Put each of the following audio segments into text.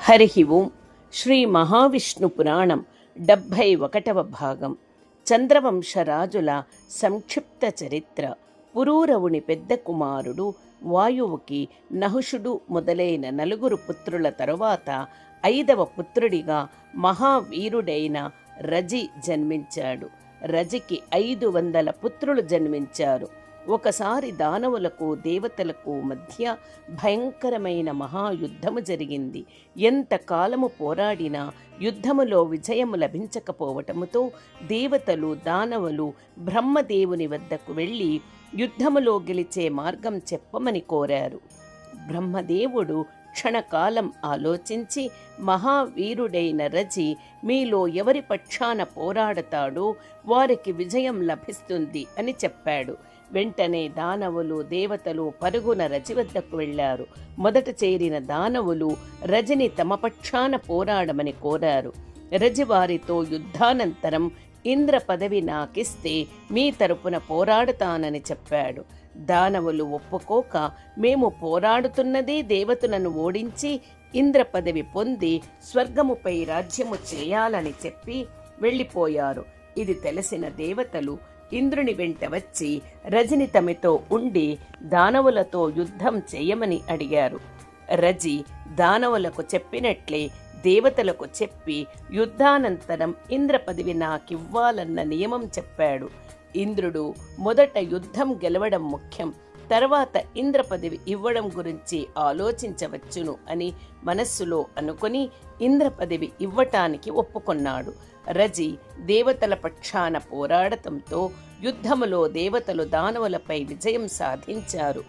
హరి ఓం. శ్రీ మహావిష్ణు పురాణం 71వ భాగం. చంద్రవంశరాజుల సంక్షిప్త చరిత్ర. పురూరవుని పెద్ద కుమారుడు వాయువుకి నహుషుడు మొదలైన 4 పుత్రుల తరువాత 5వ పుత్రుడిగా మహావీరుడైన రజి జన్మించాడు. రజికి 500 పుత్రులు జన్మించారు. ఒకసారి దానవులకు దేవతలకు మధ్య భయంకరమైన మహాయుద్ధము జరిగింది. ఎంతకాలము పోరాడినా యుద్ధములో విజయము లభించకపోవటముతో దేవతలు దానవులు బ్రహ్మదేవుని వద్దకు వెళ్ళి యుద్ధములో గెలిచే మార్గం చెప్పమని కోరారు. బ్రహ్మదేవుడు క్షణకాలం ఆలోచించి, మహావీరుడైన రజి మీలో ఎవరి పక్షాన పోరాడతాడో వారికి విజయం లభిస్తుంది అని చెప్పాడు. వెంటనే దానవులు దేవతలు పరుగున రజి వద్దకు వెళ్లారు. మొదట చేరిన దానవులు రజిని తమ పక్షాన పోరాడమని కోరారు. రజి వారితో యుద్ధానంతరం ఇంద్ర పదవి నాకిస్తే మీ తరపున పోరాడతానని చెప్పాడు. దానవులు ఒప్పుకోక, మేము పోరాడుతున్నదే దేవతలను ఓడించి ఇంద్ర పదవి పొంది స్వర్గముపై రాజ్యము చేయాలని చెప్పి వెళ్ళిపోయారు. ఇది తెలిసిన దేవతలు ఇంద్రుని వెంట వచ్చి రజిని తమతో ఉండి దానవులతో యుద్ధం చేయమని అడిగారు. రజి దానవులకు చెప్పినట్లే దేవతలకు చెప్పి యుద్ధానంతరం ఇంద్ర పదవి నాకివ్వాలన్న నియమం చెప్పాడు. ఇంద్రుడు మొదట యుద్ధం గెలవడం ముఖ్యం, తర్వాత ఇంద్ర పదవి ఇవ్వడం గురించి ఆలోచించవచ్చును అని మనస్సులో అనుకుని ఇంద్ర పదవి ఇవ్వటానికి ఒప్పుకొన్నాడు. రజి దేవతల పక్షాన పోరాడటంతో యుద్ధములో దేవతలు దానవులపై విజయం సాధించారు.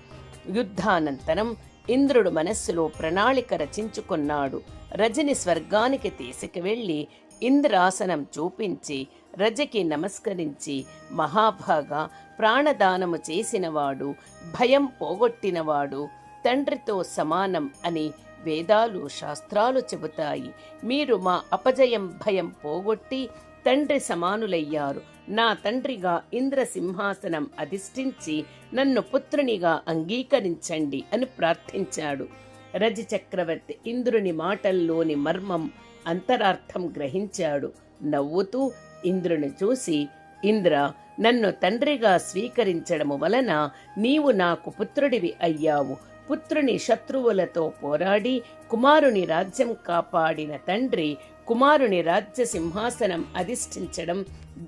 యుద్ధానంతరం ఇంద్రుడు మనస్సులో ప్రణాళిక రచించుకున్నాడు. రజిని స్వర్గానికి తీసుకువెళ్ళి ఇంద్రాసనం చూపించి రజికి నమస్కరించి, మహాభాగా, ప్రాణదానము చేసినవాడు, భయం పోగొట్టినవాడు తండ్రితో సమానం అని వేదాలు శాస్త్రాలు చెబుతాయి. మీరు మా అపజయం భయం పోగొట్టి తండ్రి సమానులయ్యారు. నా తండ్రిగా ఇంద్ర సింహాసనం అధిష్ఠించి నన్ను పుత్రునిగా అంగీకరించండి అని ప్రార్థించాడు. రజి చక్రవర్తి ఇంద్రుని మాటల్లోని మర్మం అంతరార్థం గ్రహించాడు. నవ్వుతూ ఇంద్రుని చూసి, ఇంద్ర, నన్ను తండ్రిగా స్వీకరించడము వలన నీవు నాకు పుత్రుడివి అయ్యావు. పుత్రుని శత్రువులతో పోరాడి కుమారుని రాజ్యం కాపాడిన తండ్రి కుమారుని రాజ్య సింహాసనం అధిష్ఠించడం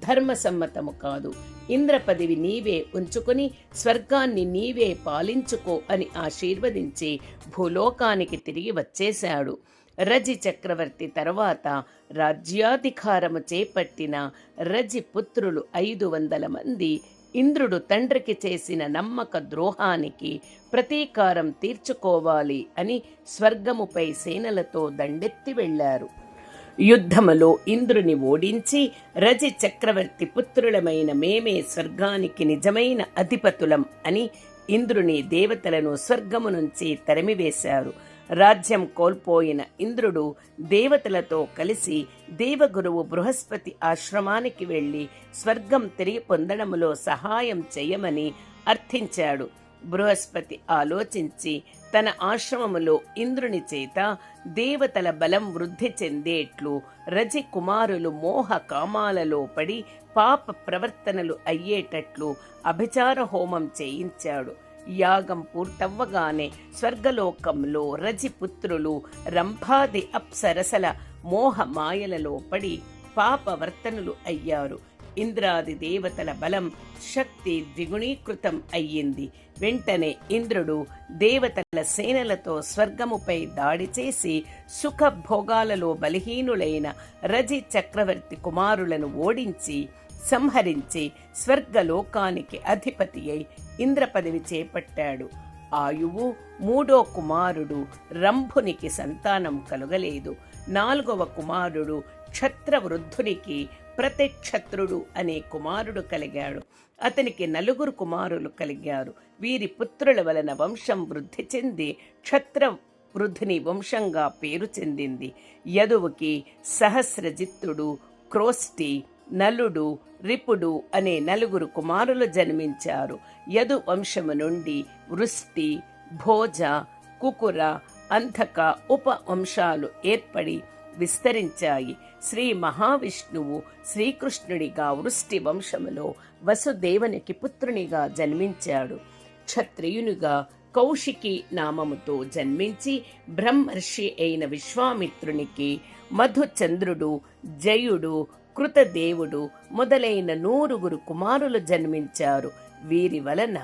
ధర్మసమ్మతము కాదు. ఇంద్ర పదవి నీవే ఉంచుకుని స్వర్గాన్ని నీవే పాలించుకో అని ఆశీర్వదించి భూలోకానికి తిరిగి వచ్చేశాడు. రజి చక్రవర్తి తర్వాత రాజ్యాధికారము చేపట్టిన రజి పుత్రులు 500 మంది ఇంద్రుడు తండ్రికి చేసిన నమ్మక ద్రోహానికి ప్రతీకారం తీర్చుకోవాలి అని స్వర్గముపై సేనలతో దండెత్తి వెళ్లారు. యుద్ధములో ఇంద్రుని ఓడించి రజి చక్రవర్తి పుత్రులమైన మేమే స్వర్గానికి నిజమైన అధిపతులం అని ఇంద్రుని దేవతలను స్వర్గము నుంచి తరిమివేశారు. రాజ్యం కోల్పోయిన ఇంద్రుడు దేవతలతో కలిసి దేవగురువు బృహస్పతి ఆశ్రమానికి వెళ్లి స్వర్గం తిరిగి పొందడములో సహాయం చేయమని అర్థించాడు. బృహస్పతి ఆలోచించి తన ఆశ్రమములో ఇంద్రుని చేత దేవతల బలం వృద్ధి చెందేట్లు రజి కుమారులు మోహ కామాలలో పడి పాప ప్రవర్తనలు అయ్యేటట్లు అభిచార హోమం చేయించాడు. యాగం పూర్తవ్వగానే స్వర్గలోకంలో రజిపుత్రులు రంభాది అప్సరసల మోహ మాయలలో పడి పాపవర్తనులు అయ్యారు. ఇంద్రాది దేవతల బలం శక్తి ద్విగుణీకృతం అయ్యింది. వెంటనే ఇంద్రుడు దేవతల సేనలతో స్వర్గముపై దాడి చేసి సుఖభోగాలలో బలహీనులైన రజి చక్రవర్తి కుమారులను ఓడించి సంహరించి స్వర్గలోకానికి అధిపతి అయి ఇంద్ర పదవి చేపట్టాడు. ఆయువు 3వ కుమారుడు రంభునికి సంతానం కలుగలేదు. 4వ కుమారుడు క్షత్రవృద్ధునికి ప్రతిక్షత్రుడు అనే కుమారుడు కలిగాడు. అతనికి 4 కుమారులు కలిగారు. వీరి పుత్రుల వలన వంశం వృద్ధి చెంది క్షత్రవృద్ధుని వంశంగా పేరు చెందింది. యదువుకి సహస్రజిత్తుడు, క్రోష్టి, నలుడు, రిపుడు అనే 4 కుమారులు జన్మించారు. యదు వంశము నుండి వృష్టి, భోజ, కుకుర, అంధక ఉపవంశాలు ఏర్పడి విస్తరించాయి. శ్రీ మహావిష్ణువు శ్రీకృష్ణుడిగా వృష్టి వంశములో వసుదేవునికి పుత్రునిగా జన్మించాడు. క్షత్రియునిగా కౌశికి నామముతో జన్మించి బ్రహ్మర్షి అయిన విశ్వామిత్రునికి మధుచంద్రుడు, జయుడు, కృతదేవుడు మొదలైన 100 కుమారులు జన్మించారు. వీరి వలన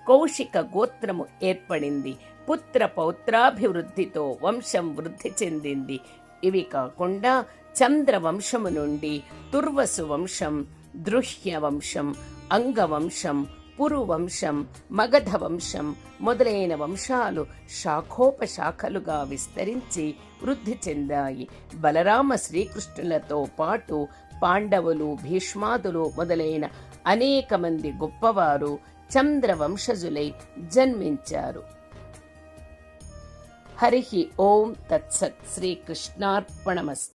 కౌశిక గోత్రము ఏర్పడింది. పుత్ర పౌత్రాభివృద్ధితో వంశం వృద్ధి చెందింది. ఇవి కాకుండా చంద్రవంశము నుండి తుర్వసు వంశం, దృహ్య వంశం, అంగవంశం, పురువంశం, మగధ వంశం మొదలైన వంశాలు శాఖోపశాఖలుగా విస్తరించి వృద్ధి చెందాయి. బలరామ శ్రీకృష్ణులతో పాటు పాండవులు, భీష్మాదులు మొదలైన అనేక మంది గొప్పవారు చంద్రవంశజులై జన్మించారు. హరి ఓం తత్సత్. శ్రీకృష్ణార్పణమస్తు.